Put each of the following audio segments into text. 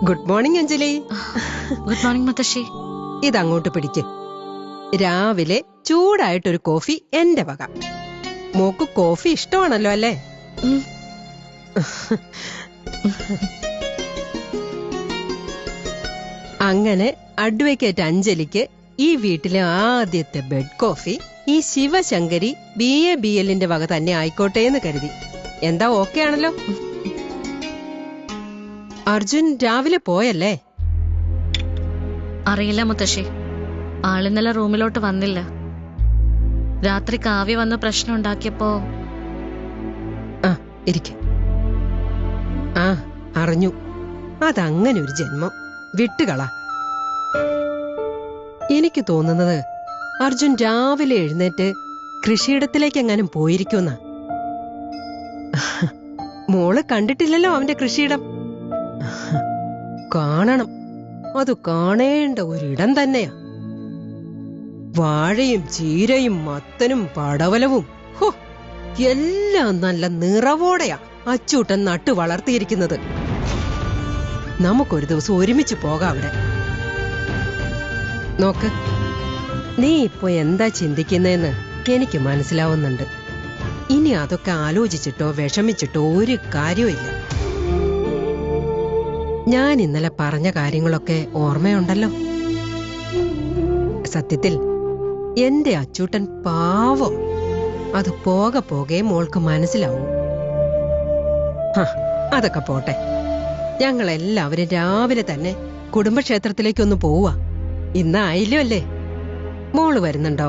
Good morning Anjali. Good morning മുത്തശ്ശി. ഇതങ്ങോട്ട് പിടിക്ക്. രാവിലെ ചൂടായിട്ടൊരു കോഫി എന്റെ വക. മോക്ക് കോഫി ഇഷ്ടമാണല്ലോ അല്ലേ? അങ്ങനെ അഡ്വക്കേറ്റ് അഞ്ജലിക്ക് ഈ വീട്ടിലെ ആദ്യത്തെ ബെഡ് കോഫി ഈ ശിവശങ്കരി BA BLന്റെ വക തന്നെ ആയിക്കോട്ടെ എന്ന് കരുതി. എന്താ ഓക്കെ ആണല്ലോ? അർജുൻ രാവിലെ പോയല്ലേ? അറിയില്ല മുത്തശ്ശി, ആളിന്നലെ റൂമിലോട്ട് വന്നില്ല. രാത്രി കാവ്യ വന്ന് പ്രശ്നം ഉണ്ടാക്കിയപ്പോ. ഇരിക്ക. അറിഞ്ഞു. അതങ്ങനെ ഒരു ജന്മം വിട്ടുകള. എനിക്ക് തോന്നുന്നത് അർജുൻ രാവിലെ എഴുന്നേറ്റ് കൃഷിയിടത്തിലേക്ക് എങ്ങാനും പോയിരിക്കുന്ന. മോള് കണ്ടിട്ടില്ലല്ലോ അവന്റെ കൃഷിയിടം. കാണണം. അത് കാണേണ്ട ഒരിടം തന്നെയാ. വാഴയും ചീരയും മത്തനും പടവലവും എല്ലാം നല്ല നിറവോടെയാ അച്ചൂട്ടൻ നട്ടു വളർത്തിയിരിക്കുന്നത്. നമുക്കൊരു ദിവസം ഒരുമിച്ച് പോകാം അവിടെ. നോക്ക്, നീ ഇപ്പൊ എന്താ ചിന്തിക്കുന്നതെന്ന് എനിക്ക് മനസ്സിലാവുന്നുണ്ട്. ഇനി അതൊക്കെ ആലോചിച്ചിട്ടോ വിഷമിച്ചിട്ടോ ഒരു കാര്യമില്ല. ഞാൻ ഇന്നലെ പറഞ്ഞ കാര്യങ്ങളൊക്കെ ഓർമ്മയുണ്ടല്ലോ. സത്യത്തിൽ എന്റെ അച്ചൂട്ടൻ പാവം. അത് പോകെ പോകെ മോൾക്ക് മനസ്സിലാവും. അതൊക്കെ പോട്ടെ. ഞങ്ങളെല്ലാവരും രാവിലെ തന്നെ കുടുംബക്ഷേത്രത്തിലേക്കൊന്ന് പോവാ. ഇന്നായില്ലോ അല്ലേ? മോള് വരുന്നുണ്ടോ?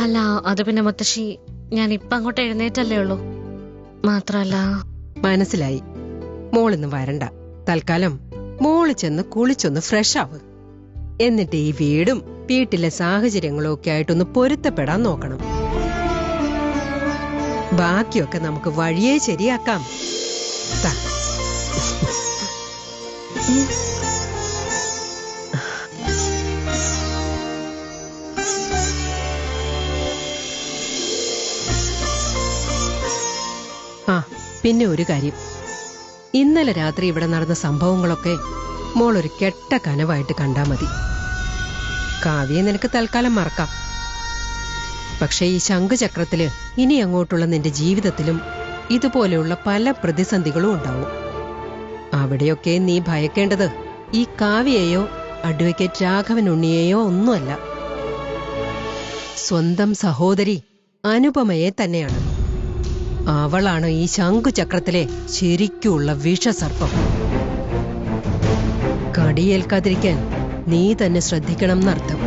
അല്ല, അത് പിന്നെ മുത്തശ്ശി, ഞാൻ ഇപ്പൊ അങ്ങോട്ട് എഴുന്നേറ്റല്ലേ ഉള്ളൂ. മാത്രല്ല. മനസ്സിലായി. മോളിന്ന് വരണ്ട. തൽക്കാലം മോള് ചെന്ന് കുളിച്ചൊന്ന് ഫ്രഷ് ആവ്. എന്നിട്ട് ഈ വീടും വീട്ടിലെ സാഹചര്യങ്ങളും ഒക്കെ ആയിട്ടൊന്ന് പൊരുത്തപ്പെടാൻ നോക്കണം. ബാക്കിയൊക്കെ നമുക്ക് വഴിയേ ശരിയാക്കാം. പിന്നെ ഒരു കാര്യം. ഇന്നലെ രാത്രി ഇവിടെ നടന്ന സംഭവങ്ങളൊക്കെ മോളൊരു കെട്ട കനവായിട്ട് കണ്ടാ മതി. കാവ്യെ നിനക്ക് തൽക്കാലം മറക്കാം. പക്ഷെ ഈ ശംഖുചക്രത്തില് ഇനി അങ്ങോട്ടുള്ള നിന്റെ ജീവിതത്തിലും ഇതുപോലെയുള്ള പല പ്രതിസന്ധികളും ഉണ്ടാവും. അവിടെയൊക്കെ നീ ഭയക്കേണ്ടത് ഈ കാവ്യയെയോ അഡ്വക്കേറ്റ് രാഘവൻ ഉണ്ണിയെയോ ഒന്നുമല്ല, സ്വന്തം സഹോദരി അനുപമയെ തന്നെയാണ്. അവളാണ് ഈ ശംഖുചക്രത്തിലെ ശരിക്കുള്ള വിഷസർപ്പം. കടിയേൽക്കാതിരിക്കാൻ നീ തന്നെ ശ്രദ്ധിക്കണം എന്നർത്ഥം.